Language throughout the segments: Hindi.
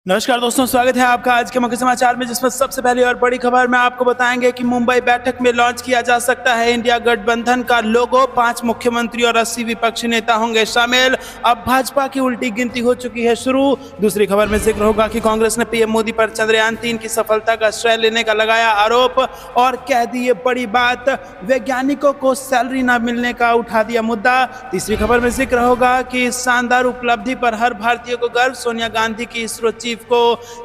नमस्कार दोस्तों, स्वागत है आपका आज के मुख्य समाचार में, जिसमें सबसे पहली और बड़ी खबर में आपको बताएंगे कि मुंबई बैठक में लॉन्च किया जा सकता है इंडिया गठबंधन का लोगो। 5 मुख्यमंत्री और 80 विपक्षी नेता होंगे शामिल। अब भाजपा की उल्टी गिनती हो चुकी है शुरू। दूसरी खबर में जिक्र होगा कि कांग्रेस ने पीएम मोदी पर चंद्रयान 3 की सफलता का श्रेय लेने का लगाया आरोप और कह दी ये बड़ी बात, वैज्ञानिकों को सैलरी न मिलने का उठा दिया मुद्दा। तीसरी खबर में जिक्र होगा कि इस शानदार उपलब्धि पर हर भारतीय को गर्व, सोनिया गांधी की इसरो चीफ को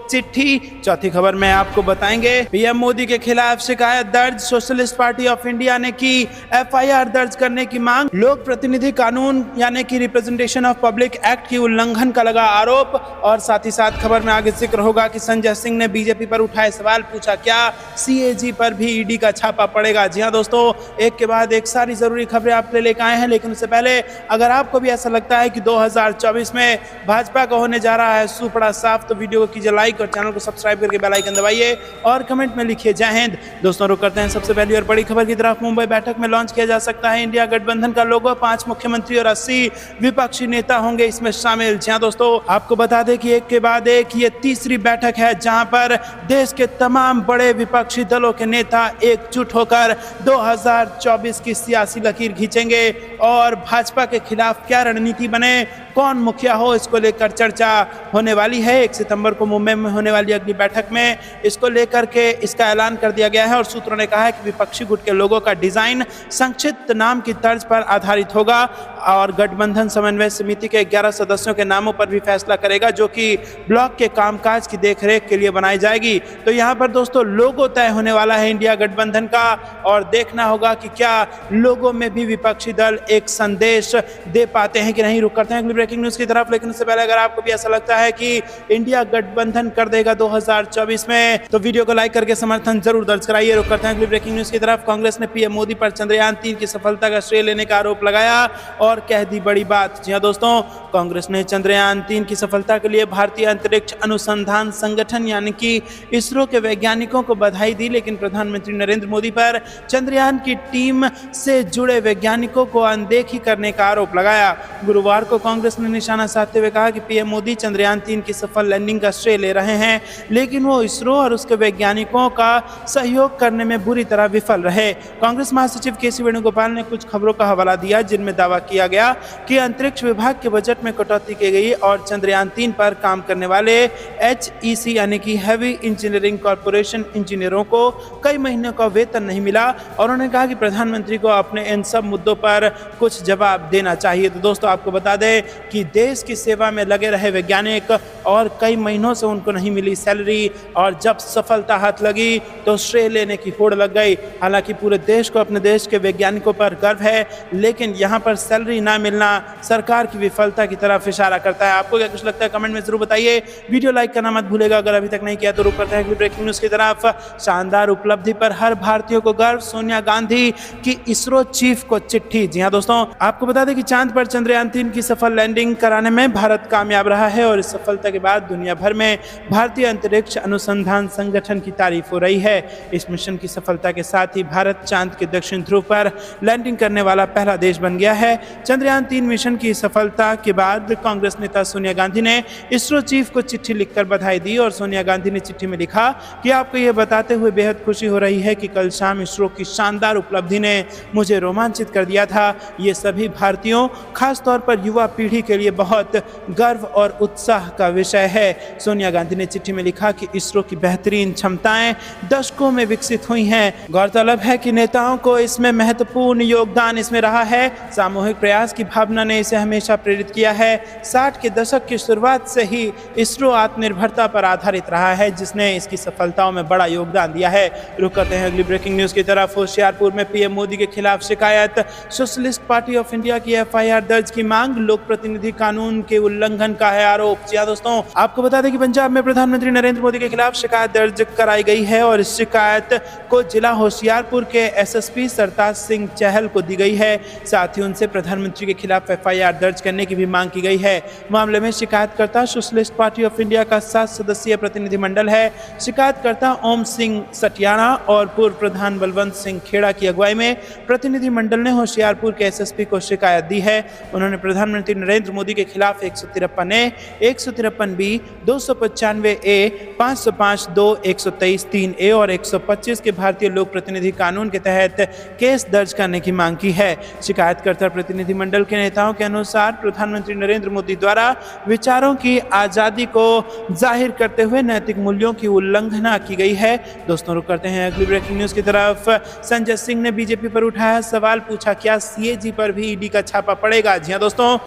चिट्ठी। चौथी खबर में आपको बताएंगे पीएम मोदी के खिलाफ शिकायत दर्ज, सोशलिस्ट पार्टी ऑफ इंडिया ने की एफआईआर दर्ज करने की मांग। लोक प्रतिनिधि कानून यानी कि रिप्रेजेंटेशन ऑफ पब्लिक एक्ट की उल्लंघन का लगा आरोप। और साथ ही साथ खबर में आगे जिक्र होगा कि संजय सिंह ने बीजेपी पर उठाए सवाल, पूछा क्या सीएजी पर भी ईडी का छापा पड़ेगा। जी हां दोस्तों, एक के बाद एक सारी जरूरी खबरें आपके लेकर आए हैं, लेकिन उससे पहले अगर आपको भी ऐसा लगता है कि 2024 में भाजपा का होने जा रहा है सुपड़ा साफ, तो वीडियो को कीजिए लाइक और चैनल को सब्सक्राइब करके बेल आइकन दबाइए और कमेंट में लिखिए जय हिंद। दोस्तों रुक करते हैं सबसे पहली और बड़ी खबर की तरफ। मुंबई बैठक में लॉन्च किया जा सकता है इंडिया गठबंधन का लोगो। 5 मुख्यमंत्री और 80 विपक्षी नेता होंगे इसमें शामिल। जी हां दोस्तों, आपको बता दें कि एक के बाद एक ये तीसरी बैठक है जहां पर देश के तमाम बड़े विपक्षी दलों के नेता एकजुट होकर 2024 की सियासी लकीर खींचेंगे और भाजपा के खिलाफ क्या रणनीति बने, कौन मुखिया हो, इसको लेकर चर्चा होने वाली है। 1 सितंबर को मुंबई में होने वाली अगली बैठक में इसको लेकर के इसका ऐलान कर दिया गया है और सूत्रों ने कहा है कि विपक्षी गुट के लोगों का डिजाइन संक्षिप्त नाम की तर्ज पर आधारित होगा और गठबंधन समन्वय समिति के 11 सदस्यों के नामों पर भी फैसला करेगा, जो कि ब्लॉक के कामकाज की देखरेख के लिए बनाई जाएगी। तो यहाँ पर दोस्तों लोगो तय होने वाला है इंडिया गठबंधन का और देखना होगा कि क्या लोगों में भी विपक्षी दल एक संदेश दे पाते हैं कि नहीं। रुक करते हैं अगली ब्रेकिंग न्यूज की तरफ, लेकिन उससे पहले अगर आपको भी ऐसा लगता है कि इंडिया गठबंधन कर देगा 2024 में, तो वीडियो को लाइक करके समर्थन जरूर दर्ज कराइए। रुक करते हैं अगली ब्रेकिंग न्यूज की तरफ। कांग्रेस ने पीएम मोदी पर चंद्रयान 3 की सफलता का श्रेय लेने का आरोप लगाया और कह दी बड़ी बात। जी हां दोस्तों, कांग्रेस ने चंद्रयान 3 की सफलता के लिए भारतीय अंतरिक्ष अनुसंधान संगठन यानी कि इसरो के वैज्ञानिकों को बधाई दी, लेकिन प्रधानमंत्री नरेंद्र मोदी पर चंद्रयान की टीम से जुड़े वैज्ञानिकों को अनदेखी करने का आरोप लगाया। गुरुवार को कांग्रेस ने निशाना साधते हुए कहा कि पीएम मोदी चंद्रयान 3 की सफल लैंडिंग का श्रेय ले रहे हैं, लेकिन वो इसरो और उसके वैज्ञानिकों का सहयोग करने में बुरी तरह विफल रहे। कांग्रेस महासचिव के सी वेणुगोपाल ने कुछ खबरों का हवाला दिया जिनमें दावा किया गया कि अंतरिक्ष विभाग के बजट में कटौती की गई और चंद्रयान 3 पर काम करने वाले HEC यानी कि हैवी इंजीनियरिंग कॉर्पोरेशन इंजीनियरों को कई महीनों का वेतन नहीं मिला और उन्होंने कहा कि प्रधानमंत्री को अपने इन सब मुद्दों पर कुछ जवाब देना चाहिए। तो दोस्तों आपको बता दें कि देश की सेवा में लगे रहे वैज्ञानिक और कई महीनों से उनको नहीं मिली सैलरी और जब सफलता हाथ लगी तो श्रेय लेने की होड़ लग गई। हालांकि पूरे देश को अपने देश के वैज्ञानिकों पर गर्व है, लेकिन यहाँ पर सैलरी ना मिलना सरकार की विफलता की तरफ इशारा करता है। आपको क्या कुछ लगता है कमेंट में जरूर बताइए। वीडियो लाइक करना मत भूलेगा अगर अभी तक नहीं किया तो। रुक करते हैं ब्रेकिंग न्यूज की तरफ। शानदार उपलब्धि पर हर भारतीय को गर्व, सोनिया गांधी की इसरो चीफ को चिट्ठी। जी हाँ दोस्तों, आपको बता दें कि चांद पर चंद्रयान 3 की सफल लैंडिंग कराने में भारत कामयाब रहा है और इस सफलता के बाद दुनिया भर में भारतीय अंतरिक्ष अनुसंधान संगठन की तारीफ हो रही है। इस मिशन की सफलता के साथ ही भारत चांद के दक्षिण ध्रुव पर लैंडिंग करने वाला पहला देश बन गया है। चंद्रयान 3 मिशन की सफलता के बाद कांग्रेस नेता सोनिया गांधी ने इसरो चीफ को चिट्ठी लिखकर बधाई दी और सोनिया गांधी ने चिट्ठी में लिखा कि आपको यह बताते हुए बेहद खुशी हो रही है कि कल शाम इसरो की शानदार उपलब्धि ने मुझे रोमांचित कर दिया था। ये सभी भारतीयों, खासतौर पर युवा पीढ़ी के लिए बहुत गर्व और उत्साह का विषय है। सोनिया गांधी ने चिट्ठी में लिखा कि इसरो की बेहतरीन क्षमताएं दशकों में विकसित हुई हैं। गौरतलब है कि नेताओं को इसमें महत्वपूर्ण योगदान इसमें रहा है। सामूहिक प्रयास की भावना ने इसे हमेशा प्रेरित किया है। 60 के दशक की शुरुआत से ही इसरो आत्मनिर्भरता पर आधारित रहा है, जिसने इसकी सफलताओं में बड़ा योगदान दिया है। रुक करते हैं अगली ब्रेकिंग न्यूज की तरफ। होशियारपुर में पीएम मोदी के खिलाफ शिकायत, सोशलिस्ट पार्टी ऑफ इंडिया की एफआईआर दर्ज की मांग, लोक प्रतिनिधि कानून के उल्लंघन का है आरोप। जी हां दोस्तों, आपको बता दें कि पंजाब में प्रधानमंत्री नरेंद्र मोदी के खिलाफ शिकायत दर्ज कराई गई है और इस शिकायत को जिला होशियारपुर के एसएसपी सरताज सिंह चहल को दी गई है। साथ ही उनसे प्रधानमंत्री प्रधानमंत्री के खिलाफ FIR दर्ज करने की भी मांग की गई है। मामले में शिकायतकर्ता सोशलिस्ट पार्टी ऑफ इंडिया का 7 सदस्यीय प्रतिनिधिमंडल है। शिकायतकर्ता ओम सिंह सटियाना और पूर्व प्रधान बलवंत सिंह खेड़ा की अगुवाई में प्रतिनिधिमंडल ने होशियारपुर के SSP को शिकायत दी है। उन्होंने प्रधानमंत्री नरेंद्र मोदी के खिलाफ 153A, 153B, 295A, 505(2), 123(3)A और 125 के भारतीय लोक प्रतिनिधि कानून के तहत केस दर्ज करने की मांग की है। शिकायतकर्ता प्रतिनिधिमंडल के नेताओं के अनुसार प्रधानमंत्री नरेंद्र मोदी द्वारा विचारों की आजादी को जाहिर करते हुए नैतिक मूल्यों की उल्लंघना की गई है। दोस्तों रुक करते हैं अगली ब्रेकिंग न्यूज की तरफ। संजय सिंह ने बीजेपी पर उठाया सवाल, पूछा क्या CAG पर भी ईडी का छापा पड़ेगा। जी हां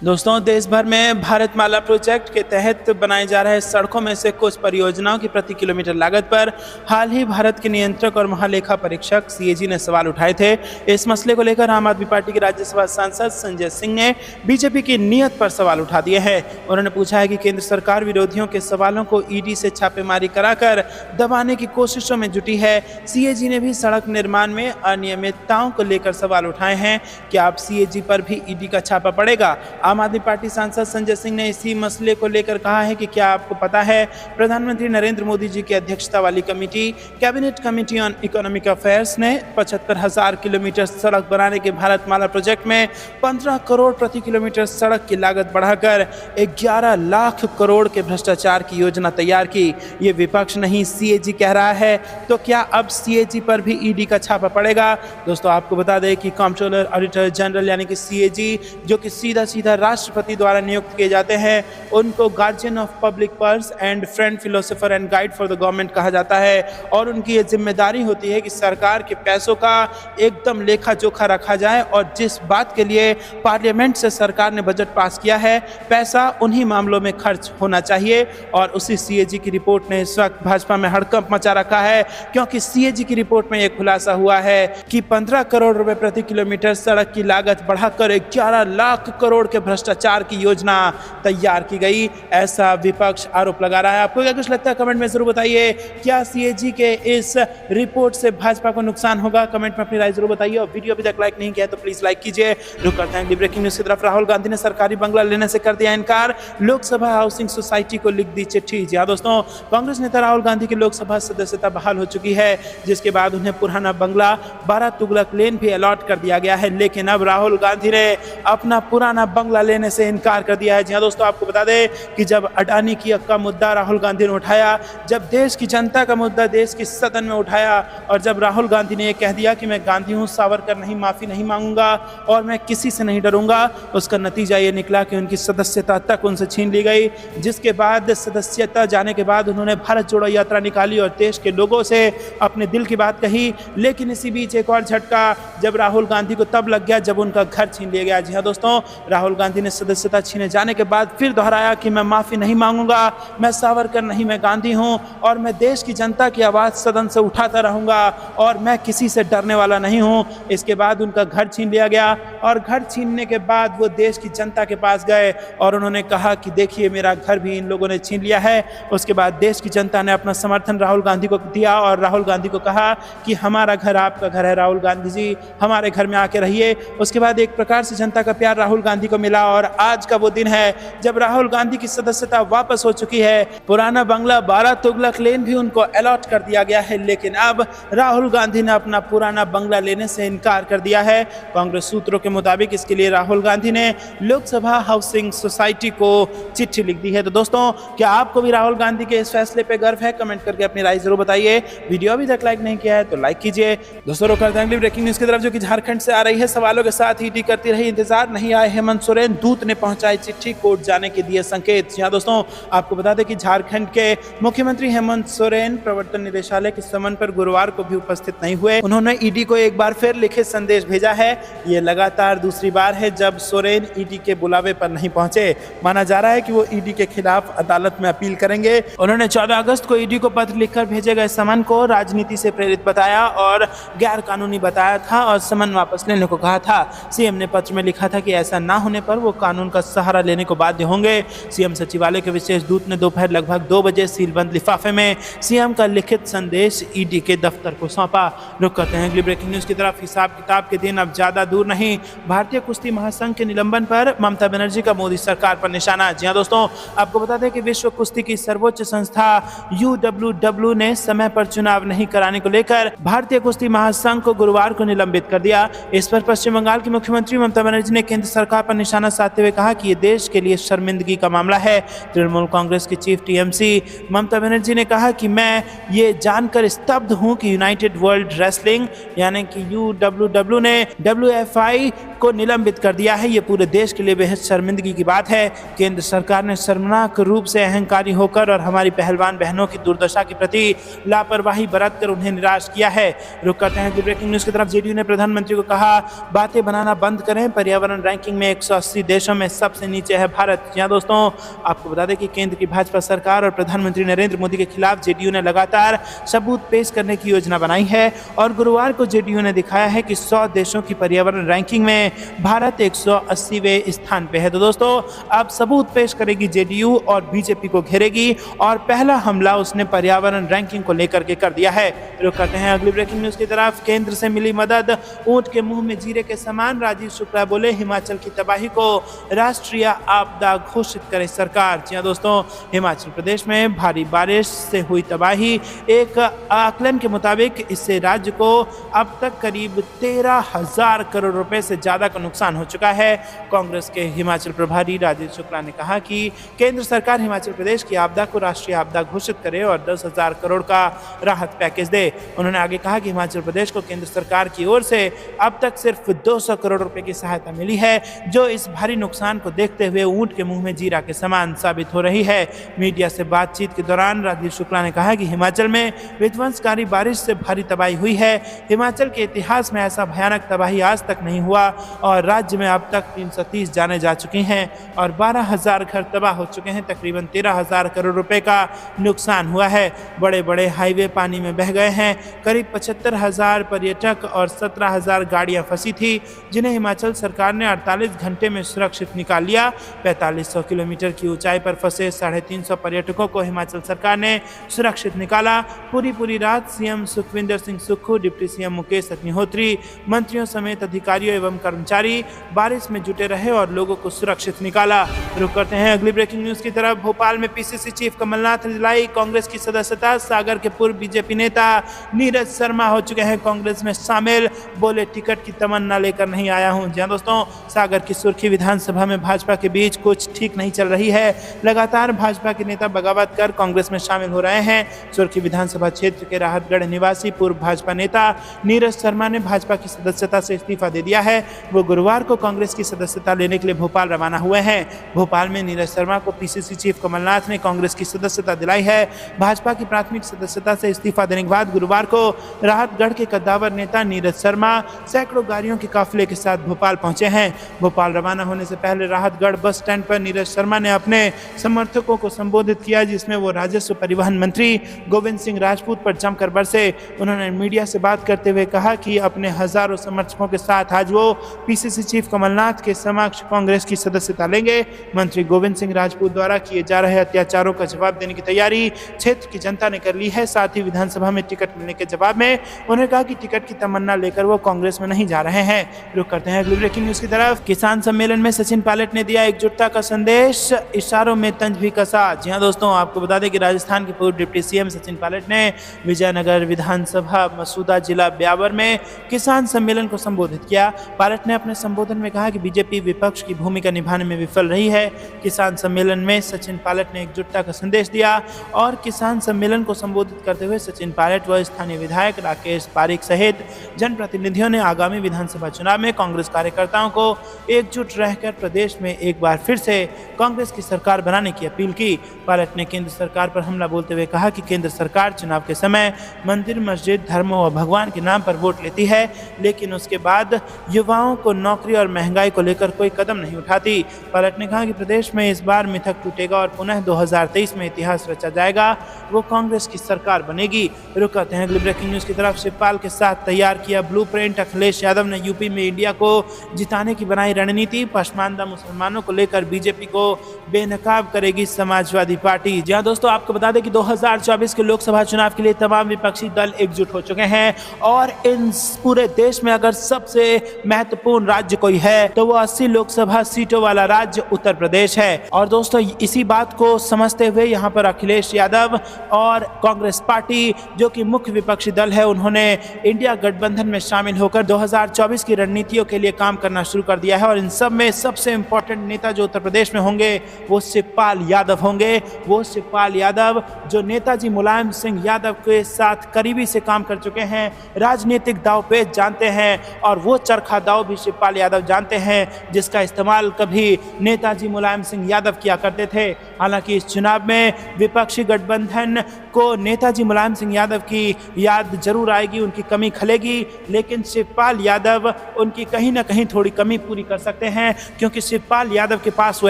दोस्तों देश भर में भारतमाला प्रोजेक्ट के तहत बनाए जा रहे सड़कों में से कुछ परियोजनाओं की प्रति किलोमीटर लागत पर हाल ही भारत के नियंत्रक और महालेखा परीक्षक CAG ने सवाल उठाए थे। इस मसले को लेकर आम आदमी पार्टी के राज्यसभा सांसद संजय सिंह ने बीजेपी की नीयत पर सवाल उठा दिए हैं। उन्होंने पूछा है कि केंद्र सरकार विरोधियों के सवालों को ईडी से छापेमारी कराकर दबाने की कोशिशों में जुटी है। CAG ने भी सड़क निर्माण में अनियमितताओं को लेकर सवाल उठाए हैं। क्या अब CAG पर भी ईडी का छापा पड़ेगा? आम आदमी पार्टी सांसद संजय सिंह ने इसी मसले को लेकर कहा है कि क्या आपको पता है प्रधानमंत्री नरेंद्र मोदी जी की अध्यक्षता वाली committee, cabinet committee on economic affairs ने 75,000 किलोमीटर सड़क बनाने के भारतमाला प्रोजेक्ट में 15 करोड़ प्रति किलोमीटर सड़क की लागत बढ़ाकर 11 लाख करोड़ के भ्रष्टाचार की योजना तैयार की। ये विपक्ष नहीं CAG कह रहा है, तो क्या अब CAG पर भी ईडी का छापा पड़ेगा? दोस्तों आपको बता दें कि कंट्रोलर ऑडिटर जनरल यानी कि CAG जो कि सीधा राष्ट्रपति द्वारा नियुक्त किए जाते हैं, उनको guardian of public purse and friend philosopher and guide for the government कहा जाता है। और उनकी ये जिम्मेदारी होती है कि सरकार के पैसों का एकदम लेखा जोखा रखा जाए और जिस बात के लिए पार्लियामेंट से सरकार ने बजट पास किया है, पैसा उन्हीं मामलों में खर्च होना चाहिए। और उसी CAG की रिपोर्ट ने इस वक्त भाजपा में हड़कंप मचा रखा है, क्योंकि CAG की रिपोर्ट में यह खुलासा हुआ है कि 15 करोड़ रुपए प्रति किलोमीटर सड़क की लागत बढ़ाकर 11 लाख करोड़ के भ्रष्टाचार की योजना तैयार की गई। ऐसा विपक्ष आरोप लगा रहा है। आपको क्या कुछ लगता है कमेंट में जरूर बताइए। क्या CAG के इस रिपोर्ट से भाजपा को नुकसान होगा? कमेंट में अपनी राय जरूर बताइए। और वीडियो अभी तक लाइक नहीं किया है तो प्लीज लाइक कीजिए। रुक करते हैं ब्रेकिंग न्यूज की तरफ। राहुल गांधी ने सरकारी बंगला लेने से कर दिया इनकार, लोकसभा हाउसिंग सोसाइटी को लिख दी चिट्ठी। जी हां दोस्तों, कांग्रेस नेता राहुल गांधी की लोकसभा सदस्यता बहाल हो चुकी है, जिसके बाद उन्हें पुराना बंगला 12 तुगलक लेन भी अलॉट कर दिया गया है। लेकिन अब राहुल गांधी ने अपना पुराना बंगला लेने से इनकार कर दिया है। जी हां दोस्तों, आपको बता दें कि जब अडानी की हक का मुद्दा राहुल गांधी ने उठाया, जब देश की जनता का मुद्दा देश की सदन में उठाया और जब राहुल गांधी ने यह कह दिया कि मैं गांधी हूं, सावरकर नहीं, माफी नहीं मांगूंगा और मैं किसी से नहीं डरूंगा, उसका नतीजा ये निकला कि उनकी सदस्यता तक उनसे छीन ली गई। जिसके बाद सदस्यता जाने के बाद उन्होंने भारत जोड़ो यात्रा निकाली और देश के लोगों से अपने दिल की बात कही। लेकिन इसी बीच एक और झटका जब राहुल गांधी को तब लग गया जब उनका घर छीन लिया गया। जी हाँ दोस्तों, राहुल गांधी ने सदस्यता छीने जाने के बाद फिर दोहराया कि मैं माफी नहीं मांगूंगा, मैं सावरकर नहीं, मैं गांधी हूं और मैं देश की जनता की आवाज सदन से उठाता रहूंगा और मैं किसी से डरने वाला नहीं हूं। इसके बाद उनका घर छीन लिया गया और घर छीनने के बाद वो देश की जनता के पास गए और उन्होंने कहा कि देखिए मेरा घर भी इन लोगों ने छीन लिया है। उसके बाद देश की जनता ने अपना समर्थन राहुल गांधी को दिया और राहुल गांधी को कहा कि हमारा घर आपका घर है, राहुल गांधी जी हमारे घर में आके रहिए। उसके बाद एक प्रकार से जनता का प्यार राहुल गांधी को मिला और आज का वो दिन है जब राहुल गांधी की सदस्यता वापस हो चुकी है। पुराना बंगला 12 तुगलक लेन भी उनको अलॉट कर दिया गया है, लेकिन अब राहुल गांधी ने अपना पुराना बंगला लेने से इनकार कर दिया है। कांग्रेस सूत्रों के मुताबिक इसके लिए राहुल गांधी ने लोकसभा हाउसिंग सोसाइटी को चिट्ठी लिख दी है। तो दोस्तों, क्या आपको भी राहुल गांधी के इस फैसले पे गर्व है? कमेंट करके अपनी राय जरूर बताइए। वीडियो अभी तक लाइक नहीं किया है तो लाइक कीजिए। दोस्तों रुक करते हैं अगली ब्रेकिंग न्यूज की तरफ, जो कि झारखंड से आ रही है। सवालों के साथ ईडी करती रही इंतजार, नहीं आए हेमंत सोरेन, दूत ने पहुंचाई चिट्ठी, कोर्ट जाने के दिए संकेत। यहाँ दोस्तों आपको बता दें कि झारखंड के मुख्यमंत्री हेमंत सोरेन प्रवर्तन निदेशालय के समन पर गुरुवार को भी उपस्थित नहीं हुए। उन्होंने ईडी को एक बार फिर लिखित संदेश भेजा है। ये लगातार दूसरी बार है जब सोरेन ईडी के बुलावे पर नहीं पहुंचे। माना जा रहा है कि वो ईडी के खिलाफ अदालत में अपील करेंगे। उन्होंने 14 अगस्त को ईडी को पत्र लिखकर भेजे गए समन को राजनीति से प्रेरित बताया और गैर कानूनी बताया था और समन वापस लेने को कहा था। सीएम ने पत्र में लिखा था कि ऐसा ना होने पर वो कानून का सहारा लेने को बाध्य होंगे। सीएम सचिवालय के विशेष दूत ने दोपहर लगभग 2 बजे सीलबंद लिफाफे में सीएम का लिखित संदेश ईडी के दफ्तर को सौंपा। रुक करते हैं अगली ब्रेकिंग न्यूज की तरफ। हिसाब किताब के दिन अब ज्यादा दूर नहीं। भारतीय भारतीय कुश्ती महासंघ के निलंबन पर ममता बनर्जी का मोदी सरकार पर निशाना। जी हां दोस्तों, आपको बता दें कि विश्व कुश्ती की सर्वोच्च संस्था UWW ने समय पर चुनाव नहीं कराने को लेकर भारतीय कुश्ती महासंघ को गुरुवार को निलंबित कर दिया। इस पर पश्चिम बंगाल की मुख्यमंत्री ममता बनर्जी ने केंद्र सरकार पर निशाना साधते हुए कहा कि ये देश के लिए शर्मिंदगी का मामला है। तृणमूल कांग्रेस की चीफ TMC ममता बनर्जी ने कहा कि मैं ये जानकर स्तब्ध हूं कि यूनाइटेड वर्ल्ड रेसलिंग यानी कि UWW ने WFI को निलंबित कर दिया है। ये पूरे देश के लिए बेहद शर्मिंदगी की बात है। केंद्र सरकार ने शर्मनाक रूप से अहंकारी होकर और हमारी पहलवान बहनों की दुर्दशा के प्रति लापरवाही बरतकर उन्हें निराश किया है। रुक करते हैं ब्रेकिंग न्यूज की तरफ। JDU ने प्रधानमंत्री को कहा, बातें बनाना बंद करें, पर्यावरण रैंकिंग में 180 देशों में सबसे नीचे है भारत। जी हां दोस्तों, आपको बता दें कि केंद्र की भाजपा सरकार और प्रधानमंत्री नरेंद्र मोदी के खिलाफ JDU ने लगातार सबूत पेश करने की योजना बनाई है और गुरुवार को JDU ने दिखाया है कि 100 देशों की पर्यावरण रैंकिंग में भारत 180वें स्थान पे है। तो दोस्तों, अब सबूत पेश करेगी JDU और बीजेपी को घेरेगी और पहला हमला उसने पर्यावरण रैंकिंग को लेकर के कर दिया है। रुक करते हैं अगली ब्रेकिंग न्यूज की तरफ। केंद्र से मिली मदद, ऊंट के मुंह में जीरे के समान। राजीव शुक्ला बोले, हिमाचल की तबाही को राष्ट्रीय आपदा घोषित करे सरकार। जी हां दोस्तों, हिमाचल प्रदेश में भारी बारिश से हुई तबाही। एक आकलन के मुताबिक इससे राज्य को अब तक करीब 13,000 करोड़ रुपए से ज्यादा का नुकसान हो चुका है। कांग्रेस के हिमाचल प्रभारी राजीव शुक्ला ने कहा कि केंद्र सरकार हिमाचल प्रदेश की आपदा को राष्ट्रीय आपदा घोषित करे और 10,000 करोड़ का राहत पैकेज दे। उन्होंने आगे कहा कि हिमाचल प्रदेश को केंद्र सरकार की ओर से अब तक सिर्फ 200 करोड़ रुपए की सहायता मिली है, जो इस भारी नुकसान को देखते हुए ऊंट के मुंह में जीरा के समान साबित हो रही है। मीडिया से बातचीत के दौरान राजीव शुक्ला ने कहा कि हिमाचल में विध्वंसकारी बारिश से भारी तबाही हुई है। हिमाचल के इतिहास में ऐसा भयानक तबाही आज तक नहीं हुआ और राज्य में अब तक 330 जाने जा चुकी हैं और 12,000 घर तबाह हो चुके हैं। तकरीबन 13,000 करोड़ रुपए का नुकसान हुआ है। बड़े बड़े हाईवे पानी में बह गए हैं। करीब 75,000 पर्यटक और 17,000 गाड़ियां फंसी थी, जिन्हें हिमाचल सरकार ने 48 घंटे में सुरक्षित निकाल लिया। 4500 किलोमीटर की ऊंचाई पर फंसे 350 पर्यटकों को हिमाचल सरकार ने सुरक्षित निकाला। पूरी रात CM Sukhvinder Singh Sukhu, deputy CM Mukesh Agnihotri, मंत्रियों समेत अधिकारियों एवं कर्मचारी बारिश में जुटे रहे और लोगों को सुरक्षित निकाला। रुक करते हैं अगली ब्रेकिंग न्यूज की तरफ। भोपाल में PCC चीफ कमलनाथ ने दिलाई कांग्रेस की सदस्यता। सागर के पूर्व BJP नेता नीरज शर्मा हो चुके हैं कांग्रेस में शामिल। बोले, टिकट की तमन्ना लेकर नहीं आया हूं। जी हां दोस्तों, सागर की सुर्खी विधानसभा में भाजपा के बीच कुछ ठीक नहीं चल रही है। लगातार भाजपा के नेता बगावत कर कांग्रेस में शामिल हो रहे हैं। सुर्खी विधानसभा क्षेत्र के राहतगढ़ निवासी पूर्व भाजपा नेता नीरज शर्मा ने भाजपा की सदस्यता से इस्तीफा दे दिया है। वो गुरुवार को कांग्रेस की सदस्यता लेने के लिए भोपाल रवाना हुए हैं। भोपाल में नीरज शर्मा को PCC चीफ कमलनाथ ने कांग्रेस की सदस्यता दिलाई है। भाजपा की प्राथमिक सदस्यता से इस्तीफा देने के बाद गुरुवार को राहतगढ़ के कद्दावर नेता नीरज शर्मा सैकड़ों गाड़ियों के काफिले के साथ भोपाल पहुंचे हैं। भोपाल रवाना होने से पहले राहतगढ़ बस स्टैंड पर नीरज शर्मा ने अपने समर्थकों को संबोधित किया, जिसमें वो राजस्व परिवहन मंत्री गोविंद सिंह राजपूत पर जमकर बरसे। उन्होंने मीडिया से बात करते हुए कहा कि अपने हजारों समर्थकों के साथ आज वो PCC चीफ कमलनाथ के समक्ष कांग्रेस की सदस्यता लेंगे। मंत्री गोविंद सिंह राजपूत द्वारा किए जा रहे अत्याचारों का जवाब देने की तैयारी क्षेत्र की जनता ने कर ली है। साथ ही विधानसभा में टिकट मिलने के जवाब में उन्होंने कहा कि टिकट की तमन्ना लेकर वो कांग्रेस में नहीं जा रहे हैं। रुक करते हैं अगली ब्रेकिंग न्यूज की तरफ। किसान सम्मेलन में सचिन पायलट ने दिया एकजुटता का संदेश, इशारों में तंज भी कसा। जी हां दोस्तों, आपको बता दें कि राजस्थान के पूर्व डिप्टी CM सचिन पायलट ने विजयनगर विधानसभा मसूदा जिला ब्यावर में किसान सम्मेलन को संबोधित किया। पायलट ने अपने संबोधन में कहा कि बीजेपी विपक्ष की भूमिका निभाने में विफल रही है। किसान सम्मेलन में सचिन पायलट ने एकजुटता का संदेश दिया और किसान सम्मेलन को संबोधित करते हुए सचिन पायलट व स्थानीय विधायक राकेश पारिक सहित जनप्रतिनिधियों ने आगामी विधानसभा चुनाव में कांग्रेस कार्यकर्ताओं को एकजुट रहकर प्रदेश में एक बार फिर से कांग्रेस की सरकार बनाने की अपील की। पायलट ने केंद्र सरकार पर हमला बोलते हुए कहा कि केंद्र सरकार चुनाव के समय मंदिर, मस्जिद, धर्मों व भगवान के नाम पर वोट लेती है, लेकिन उसके बाद युवाओं को नौकरी और महंगाई को लेकर कोई कदम नहीं उठाती। पायलट ने कहा कि प्रदेश में इस बार मिथक टूटेगा और पुनः 2023 में इतिहास रचा जाएगा, वो कांग्रेस की सरकार बनेगी। रुक करते हैं अगली ब्रेकिंग न्यूज की तरफ। शिवपाल के साथ तैयार किया ब्लूप्रिंट। अखिलेश यादव ने यूपी में इंडिया को जिताने की बनाई रणनीति। पसमानदा मुसलमानों को लेकर बीजेपी को बेनकाब करेगी समाजवादी पार्टी। जी हां दोस्तों, आपको बता दें कि 2024 के लोकसभा चुनाव के लिए तमाम विपक्षी दल एकजुट हो चुके हैं और इन पूरे देश में अगर सबसे महत्वपूर्ण महत्वपूर्ण राज्य कोई है तो वो 80 लोकसभा सीटों वाला राज्य उत्तर प्रदेश है। और दोस्तों इसी बात को समझते हुए यहाँ पर अखिलेश यादव और कांग्रेस पार्टी जो कि मुख्य विपक्षी दल है, उन्होंने इंडिया गठबंधन में शामिल होकर 2024 की रणनीतियों के लिए काम करना शुरू कर दिया है। और इन सब में सबसे इंपॉर्टेंट नेता जो उत्तर प्रदेश में होंगे वो शिवपाल यादव होंगे। वो शिवपाल यादव जो नेताजी मुलायम सिंह यादव के साथ करीबी से काम कर चुके हैं, राजनीतिक दांवपेच जानते हैं और वो चरखा दांव भी शिवपाल यादव जानते हैं जिसका इस्तेमाल कभी नेताजी मुलायम सिंह यादव किया करते थे। हालांकि इस चुनाव में विपक्षी गठबंधन को नेताजी मुलायम सिंह यादव की याद जरूर आएगी, उनकी कमी खलेगी, लेकिन शिवपाल यादव उनकी कहीं ना कहीं थोड़ी कमी पूरी कर सकते हैं क्योंकि शिवपाल यादव के पास वो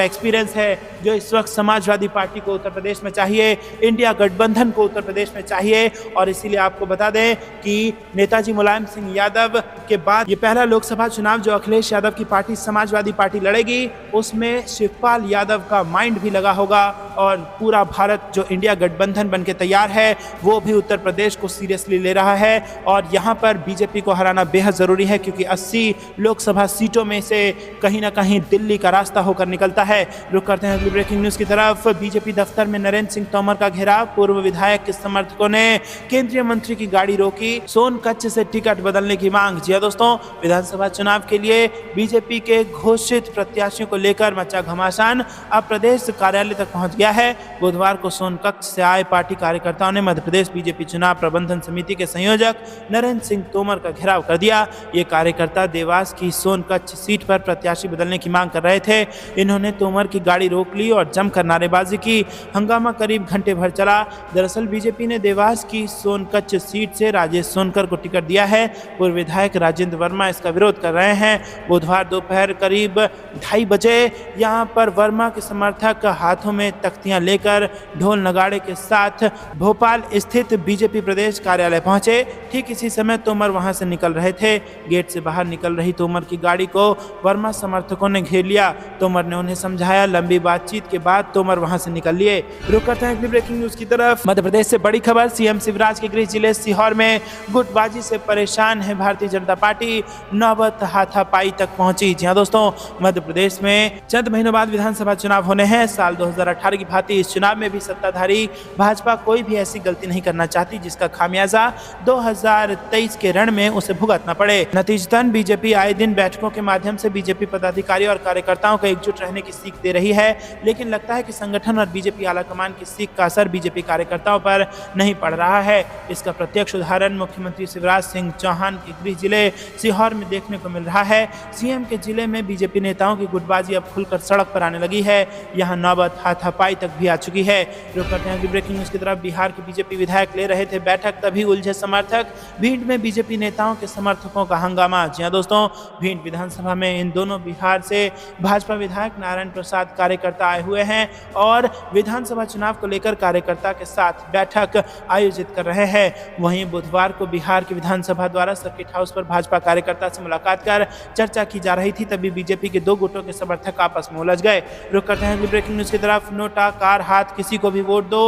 एक्सपीरियंस है जो इस वक्त समाजवादी पार्टी को उत्तर प्रदेश में चाहिए, इंडिया गठबंधन को उत्तर प्रदेश में चाहिए। और इसीलिए आपको बता दें कि नेताजी मुलायम सिंह यादव के बाद ये पहला लोकसभा चुनाव जो अखिलेश यादव की पार्टी समाजवादी पार्टी लड़ेगी उसमें शिवपाल यादव का माइंड भी लगा होगा और पूरा भारत जो इंडिया गठबंधन बनके तैयार है वो भी उत्तर प्रदेश को सीरियसली ले रहा है। और यहाँ पर बीजेपी को हराना बेहद जरूरी है क्योंकि 80 लोकसभा सीटों में से कहीं ना कहीं दिल्ली का रास्ता होकर निकलता है। रुक करते हैं अगली ब्रेकिंग न्यूज की तरफ। बीजेपी दफ्तर में नरेंद्र सिंह तोमर का घेराव, पूर्व विधायक के समर्थकों ने केंद्रीय मंत्री की गाड़ी रोकी, सोनकच्छ से टिकट बदलने की मांग। जी दोस्तों, विधानसभा चुनाव के लिए बीजेपी के घोषित प्रत्याशियों को लेकर मचा घमासान अब प्रदेश कार्यालय तक पहुंच गया है। बुधवार को सोनकच्छ से आए पार्टी कार्यकर्ताओं ने मध्य प्रदेश बीजेपी चुनाव प्रबंधन समिति के संयोजक नरेंद्र सिंह तोमर का घेराव कर दिया। ये कार्यकर्ता देवास की सोनकच्छ सीट पर प्रत्याशी बदलने की मांग कर रहे थे। इन्होंने तोमर की गाड़ी रोक ली और जमकर नारेबाजी की। हंगामा करीब घंटे भर चला। दरअसल बीजेपी ने देवास की सोनकच्छ सीट से राजेश सोनकर को टिकट दिया है। पूर्व विधायक राजेंद्र वर्मा इसका विरोध कर रहे हैं। बुधवार दोपहर करीब 2:30 बजे यहाँ पर वर्मा के समर्थक हाथों में तख्तियां लेकर ढोल नगाड़े के साथ भोपाल स्थित बीजेपी प्रदेश कार्यालय पहुंचे। ठीक इसी समय तोमर वहां से निकल रहे थे। गेट से बाहर निकल रही तोमर की गाड़ी को वर्मा समर्थकों ने घेर लिया। तोमर ने उन्हें समझाया। लंबी बातचीत के बाद तोमर वहां से निकल लिए। रुक करते हैं अगली ब्रेकिंग न्यूज की तरफ। मध्य प्रदेश से बड़ी खबर, सीएम शिवराज के गृह जिले सीहोर में गुटबाजी से परेशान है भारतीय जनता पार्टी, नौबत हाथापाई तक पहुंची। जी हाँ दोस्तों, मध्य प्रदेश में चंद महीनों बाद विधानसभा चुनाव होने हैं। साल 2018 की भांति इस चुनाव में भी सत्ताधारी भाजपा कोई भी ऐसी गलती नहीं करना चाहती जिसका खामियाजा 2023 के रण में उसे भुगतना पड़े। नतीजतन बीजेपी आए दिन बैठकों के माध्यम से बीजेपी पदाधिकारी और कार्यकर्ताओं को एकजुट रहने की सीख दे रही है, लेकिन लगता है कि संगठन और बीजेपी आलाकमान की सीख का असर बीजेपी कार्यकर्ताओं पर नहीं पड़ रहा है। इसका प्रत्यक्ष उदाहरण मुख्यमंत्री शिवराज सिंह चौहान के गृह जिले सीहोर में देखने को मिल रहा है। सीएम के जिले में बीजेपी नेताओं की गुटबाजी अब खुलकर सड़क पर आने लगी है। यहाँ नौबत हाथापाई तक भी आ चुकी है। रुक करते हैं ब्रेकिंग न्यूज की तरफ। बिहार के बीजेपी विधायक ले रहे थे बैठक, तभी उलझे समर्थक। भिंड में बीजेपी नेताओं के समर्थकों का हंगामा। जी हाँ दोस्तों, भिंड विधानसभा में इन दोनों बिहार से भाजपा विधायक नारायण प्रसाद कार्यकर्ता आए हुए हैं और विधानसभा चुनाव को लेकर कार्यकर्ता के साथ बैठक आयोजित कर रहे हैं। वहीं बुधवार को बिहार के विधानसभा द्वारा सर्किट हाउस पर भाजपा कार्यकर्ता से मुलाकात कर चर्चा की जा रही थी, तभी बीजेपी के दो गुटों के समर्थक आपस में उलझ गए। रुक करते हैं ब्रेकिंग न्यूज की तरफ। नोटा कार हाथ, किसी को भी वोट दो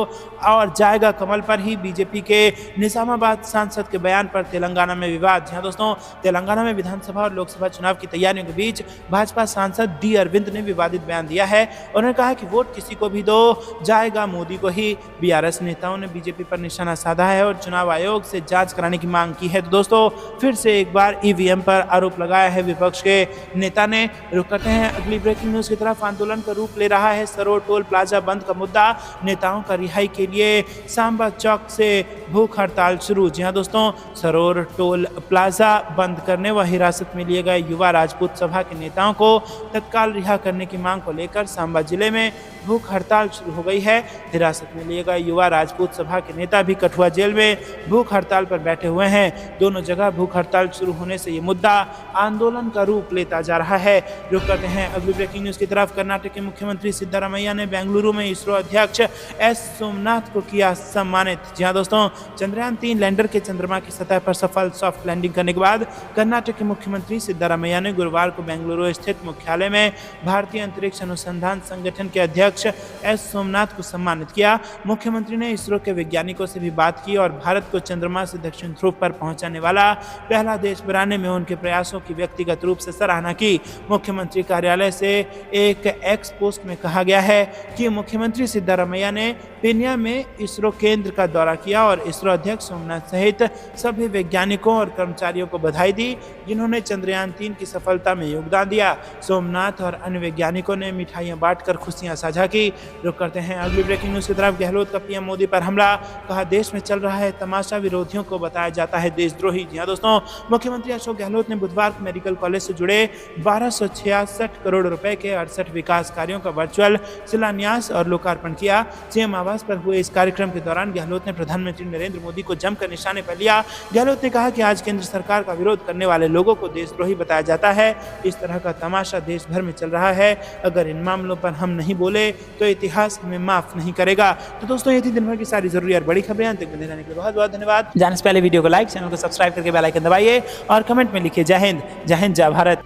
और जाएगा कमल पर ही बीजेपी के निजामाबाद सांसद के बयान पर तेलंगाना में विवाद। जी हाँ दोस्तों, तेलंगाना में विधानसभा और लोकसभा चुनाव की तैयारियों के बीच भाजपा सांसद डी अरविंद ने विवादित बयान दिया है। उन्होंने कहा कि वोट किसी को भी दो, जाएगा मोदी को ही। बीआरएस नेताओं ने बीजेपी पर निशाना साधा है और चुनाव आयोग से जांच कराने की मांग की है। तो दोस्तों, फिर से एक बार ईवीएम पर आरोप लगाया है विपक्ष के नेता ने। रुक करते हैं अगली ब्रेकिंग न्यूज की तरफ। आंदोलन का रूप ले रहा है सरोर टोल प्लाजा बंद का मुद्दा। नेताओं का रिहाई के लिए सांबा चौक से भूख हड़ताल शुरू। जी हाँ दोस्तों, सरोर टोल प्लाजा बंद करने व हिरासत में लिए गए युवा राजपूत सभा के नेताओं को तत्काल रिहा करने की मांग को लेकर सांबा जिले में भूख हड़ताल शुरू हो गई है। हिरासत में लिए गए युवा राजपूत सभा के नेता भी कठुआ जेल में भूख हड़ताल पर बैठे हुए हैं। दोनों जगह भूख हड़ताल शुरू होने से ये मुद्दा आंदोलन का रूप लेता जा रहा है। रुक करते हैं अगली ब्रेकिंग न्यूज की तरफ। कर्नाटक के मुख्यमंत्री सिद्धारमैया ने बेंगलुरु में इसरो अध्यक्ष एस सोमनाथ को किया सम्मानित। जी हाँ दोस्तों, चंद्रयान 3 लैंडर के चंद्रमा की सतह पर सफल सॉफ्ट लैंडिंग करने के बाद कर्नाटक के मुख्यमंत्री सिद्धारमैया ने गुरुवार को बेंगलुरु स्थित मुख्यालय में भारतीय अंतरिक्ष अनुसंधान संगठन के अध्यक्ष अध्यक्ष एस सोमनाथ को सम्मानित किया। मुख्यमंत्री ने इसरो के वैज्ञानिकों से भी बात की और भारत को चंद्रमा से दक्षिण ध्रुव पर पहुंचाने वाला पहला देश बनाने में उनके प्रयासों की व्यक्तिगत रूप से सराहना की। मुख्यमंत्री कार्यालय से एक एक्स पोस्ट में कहा गया है कि मुख्यमंत्री सिद्धारमैया ने पेन्या में इसरो केंद्र का दौरा किया और इसरो अध्यक्ष सोमनाथ सहित सभी वैज्ञानिकों और कर्मचारियों को बधाई दी जिन्होंने चंद्रयान 3 की सफलता में योगदान दिया। सोमनाथ और अन्य वैज्ञानिकों ने मिठाइयां बांटकर खुशियां साझा की। रुक करते हैं अगली ब्रेकिंग न्यूज की तरफ। गहलोत का पीएम मोदी पर हमला, कहा देश में चल रहा है तमाशा, विरोधियों को बताया जाता है देशद्रोही। जी हाँ दोस्तों, मुख्यमंत्री अशोक गहलोत ने बुधवार को मेडिकल कॉलेज से जुड़े 1266 करोड़ रुपए के 68 विकास कार्यों का वर्चुअल शिलान्यास और लोकार्पण किया। सीएम आवास पर हुए इस कार्यक्रम के दौरान गहलोत ने प्रधानमंत्री नरेंद्र मोदी को जमकर निशाने पर लिया। गहलोत ने कहा कि आज केंद्र सरकार का विरोध करने वाले लोगों को देशद्रोही बताया जाता है। इस तरह का तमाशा देश भर में चल रहा है। अगर इन मामलों पर हम नहीं बोले तो इतिहास हमें माफ नहीं करेगा। तो दोस्तों, ये थी दिन भर की सारी जरूरी और बड़ी खबरें। अंत तक बने रहने के लिए बहुत बहुत धन्यवाद। जाने से पहले वीडियो को लाइक, चैनल को सब्सक्राइब करके बेल आइकन दबाइए और कमेंट में लिखिए जय हिंद, जय भारत।